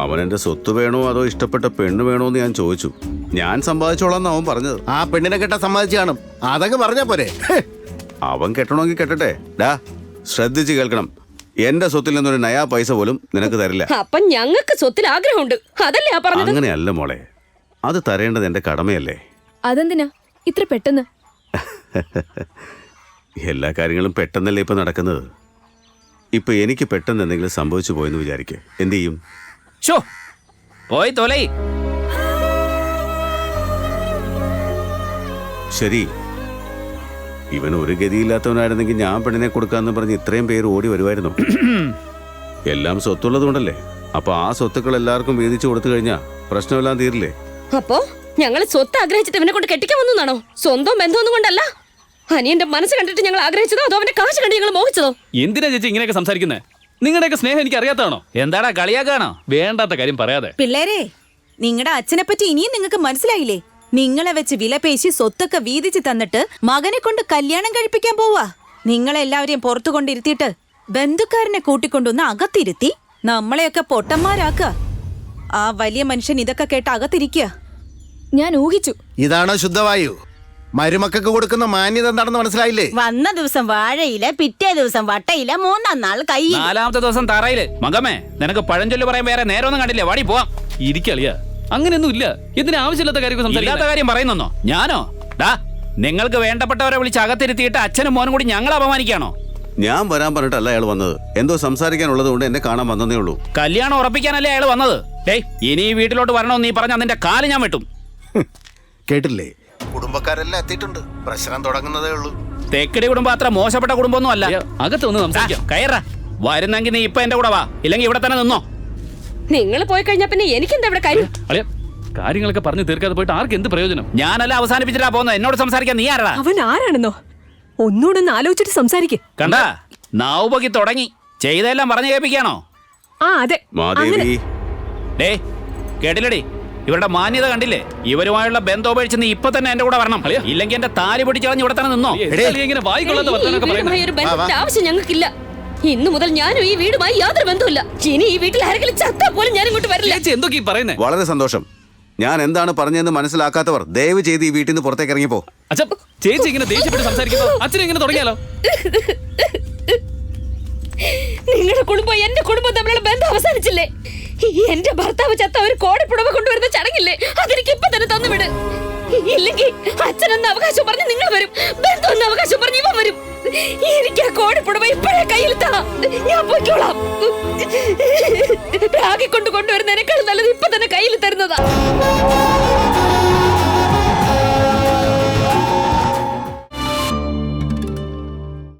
അവൻ എന്റെ സ്വത്ത് വേണോ അതോ ഇഷ്ടപ്പെട്ട പെണ്ണ് വേണോ എന്ന് ഞാൻ ചോദിച്ചു. ഞാൻ സമ്പാദിച്ചോളാന്ന് അവൻ പറഞ്ഞത്. ആ പെണ്ണിനെ കെട്ടാ സമ്മതിച്ചു കാണും. അതങ്ങ് പറഞ്ഞാ പോരെ. അവൻ കെട്ടണമെങ്കിൽ കെട്ടട്ടെ. ഡാ, ശ്രദ്ധിച്ച് കേൾക്കണം. എന്റെ സ്വത്തിൽ നിന്നൊരു നയാ പൈസ പോലും നിനക്ക് തരില്ല. അപ്പൊ ഞങ്ങൾക്ക് സ്വത്തിൽ ആഗ്രഹമുണ്ട്, അതല്ലേ ആ പറഞ്ഞത്? അങ്ങനെയല്ല മോളെ, അത് തരേണ്ടത് എന്റെ കടമയല്ലേ. അതെന്തിനാ ഇത്ര പെട്ടെന്ന്? എല്ലാ കാര്യങ്ങളും പെട്ടെന്നല്ലേ ഇപ്പൊ നടക്കുന്നത്. ഇപ്പൊ എനിക്ക് പെട്ടെന്ന് എന്തെങ്കിലും സംഭവിച്ചു പോയെന്ന് വിചാരിക്കേ, എന്ത് ചെയ്യും? പോയി തൊലൈ. ശരി, ഇവൻ ഒരു ഗതിയില്ലാത്തവനായിരുന്നെങ്കിൽ ഞാൻ പെണ്ണിനെ കൊടുക്കാന്ന് പറഞ്ഞ് ഇത്രയും പേര് ഓടി വരുമായിരുന്നു. എല്ലാം സ്വത്തുള്ളത് കൊണ്ടല്ലേ. അപ്പൊ ആ സ്വത്തുക്കൾ എല്ലാവർക്കും വീതിച്ചു കൊടുത്തു കഴിഞ്ഞാ പ്രശ്നമെല്ലാം തീരില്ലേ? അപ്പോ ഞങ്ങൾ സ്വത്ത് ആഗ്രഹിച്ചിട്ട് ഇവനെ കൊണ്ട് കെട്ടിക്കാൻ വന്നാണോ? സ്വന്തം ബന്ധമൊന്നും കൊണ്ടല്ല. അനിയന്റെ മനസ്സ് കണ്ടിട്ട് ഞങ്ങൾ ആഗ്രഹിച്ചതോ അതോ അവന്റെ കാശ് കണ്ട് ഞങ്ങൾ മോഹിച്ചതോ? എന്തിനാ ചേച്ചി ഇങ്ങനെയൊക്കെ സംസാരിക്കുന്നത്? നിങ്ങളുടെയൊക്കെ സ്നേഹം എനിക്ക് അറിയാത്തതാണോ? എന്താടാ കളിയാക്കാണോ? വേണ്ടാത്ത കാര്യം പറയാതെ. പിള്ളേരെ, നിങ്ങളുടെ അച്ഛനെ പറ്റി ഇനിയും നിങ്ങൾക്ക് മനസ്സിലായില്ലേ? നിങ്ങളെ വെച്ച് വിലപേശി സ്വത്തൊക്കെ വീതിച്ച് തന്നിട്ട് മകനെ കൊണ്ട് കല്യാണം കഴിപ്പിക്കാൻ പോവാ. നിങ്ങളെല്ലാവരെയും പുറത്തു കൊണ്ടിരുത്തിയിട്ട് ബന്ധുക്കാരനെ കൂട്ടിക്കൊണ്ടുവന്ന് അകത്തിരുത്തി നമ്മളെയൊക്കെ പൊട്ടന്മാരാക്ക. ആ വലിയ മനുഷ്യൻ ഇതൊക്കെ കേട്ട് അകത്തിരിക്കുക. ഞാൻ ഊഹിച്ചു. ഇതാണോ ശുദ്ധവായു? മരുമക്കൾക്ക് കൊടുക്കുന്ന മാന്യത എന്താണെന്ന് മനസ്സിലായില്ലേ? വന്ന ദിവസം വാഴയില, പിറ്റേ ദിവസം വട്ടയില, മൂന്നാം നാൾ കൈ, നാലാമത്തെ ദിവസം തറയില്. മകമേ, നിനക്ക് പഴഞ്ചൊല്ല് പറയാൻ വേറെ നേരമൊന്നും കണ്ടില്ലേ? വാടി പോവാം. ഇരിക്കളിയാ, അങ്ങനെയൊന്നും ഇല്ല. എന്തിനാ ആവശ്യമില്ലാത്ത കാര്യം ഇല്ലാത്ത കാര്യം പറയുന്നോ? ഞാനോ? ഡാ, നിങ്ങൾക്ക് വേണ്ടപ്പെട്ടവരെ വിളിച്ച് അകത്തിരുത്തിയിട്ട് അച്ഛനും മോനും കൂടി ഞങ്ങൾ അപമാനിക്കാണോ? ഞാൻ വരാൻ പറഞ്ഞിട്ടല്ല അയാൾ വന്നത്. എന്തോ സംസാരിക്കാനുള്ളത് കൊണ്ട് എന്നെ കാണാൻ വന്നതേ ഉള്ളൂ. കല്യാണം ഉറപ്പിക്കാനല്ലേ അയാൾ വന്നത്? ഡേയ്, ഇനി ഈ വീട്ടിലോട്ട് വരണമെന്ന് നീ പറഞ്ഞ അതിന്റെ കാല് ഞാൻ വെട്ടും. കേട്ടില്ലേ? കുടുംബക്കാരെല്ലാം എത്തിയിട്ടുണ്ട്. പ്രശ്നം തുടങ്ങുന്നതേ ഉള്ളൂ. തെക്കടി കുടുംബം അത്ര മോശപ്പെട്ട കുടുംബമൊന്നും അല്ല. അകത്ത് ഒന്ന് സംസാരിക്കാം. കയറാ. വരുന്നെങ്കിൽ നീ ഇപ്പൊ എന്റെ കൂടെ വാ, ഇല്ലെങ്കിൽ ഇവിടെ തന്നെ നിന്നോ. നിങ്ങൾ പോയി കഴിഞ്ഞാ പിന്നെ എനിക്കെന്താ ഇവിടെ കാര്യം? അളിയ, കാര്യങ്ങളൊക്കെ പറഞ്ഞു തീർക്കാതെ പോയിട്ട് ആർക്ക് എന്ത് പ്രയോജനം? ഞാനല്ല അവസാനിപ്പിച്ചിട്ടാ പോകുന്നത്. എന്നോട് സംസാരിക്കാൻ നീ ആരടാ? അവൻ ആരാണെന്നോ ഒന്നുകൂടെ ആലോചിച്ചിട്ട് സംസാരിക്കേ. കണ്ടാ, നാവുപൊക്കി തുടങ്ങി. ചെയ്തെല്ലാം പറഞ്ഞു കേൾപ്പിക്കാണോ? ആ അതെ. മാധേവി, ഡേ, കേട്ടില്ലടി? ഇവരുടെ മാന്യത കണ്ടില്ലേ? ഇവരുമായുള്ള ബന്ധം ഉപേക്ഷിച്ച് നീ ഇപ്പൊ തന്നെ എന്റെ കൂടെ വരണം, ഇല്ലെങ്കിൽ എന്റെ താലി പൊട്ടിച്ചളഞ്ഞ് ഇവിടെ തന്നെ നിന്നോ. ഇങ്ങനെ വായിക്കൊള്ളാത്ത വർത്തമാനമൊക്കെ പറയുന്നത്. ഒരു ബന്ധത്തിന്റെ ആവശ്യം ഞങ്ങൾക്കില്ല. ഇന്നു മുതൽ ഞാനും ഈ വീടുമായി യാതൊരു ബന്ധവുമില്ല. ഇനി ഈ വീട്ടിൽ ആരെങ്കിലും ചത്താ പോലും ഞാൻ ഇങ്ങോട്ട് വരില്ല. ചേച്ചി എന്തൊക്കെ പറയുന്നേ? വളരെ സന്തോഷം. ഞാൻ എന്താണ് പറഞ്ഞതെന്ന് മനസ്സിലാക്കാത്തവർ ദയവ് ചെയ്ത് ഈ വീട്ടിൽ നിന്ന് പുറത്തേക്ക് ഇറങ്ങിപ്പോ. അച്ഛാ, ചേച്ചി ഇങ്ങനെ ദേഷ്യപ്പെട്ട് സംസാരിക്കുമ്പോ അച്ഛനെ ഇങ്ങനെ തുടങ്ങിയാലോ? നിങ്ങളുടെ കുടുംബം എന്റെ കുടുംബം തമ്മിലുള്ള ബന്ധം അവസാനിച്ചില്ലേ? എന്റെ ഭർത്താവ് ചത്ത ഒരു കോടിപ്പുടവ കൊണ്ടുവരുന്ന ചടങ്ങില്ലേ, അതെനിക്ക് ഇപ്പൊ തന്നെ തന്നുവിട്. ഇല്ലെങ്കിൽ അച്ഛനെന്ന അവകാശം പറഞ്ഞ് നിങ്ങൾ വരും, ബന്ധം എന്ന അവകാശം പറഞ്ഞ് ഇവ വരും. എനിക്ക് ആ കോടിപ്പുടവ ഇപ്പോഴേ കയ്യിൽ താ, ഞാൻ പോയിക്കോളാം. രാഗി കൊണ്ടുവരുന്നതിനേക്കാൾ നല്ലത് ഇപ്പൊ തന്നെ കയ്യിൽ തരുന്നതാ.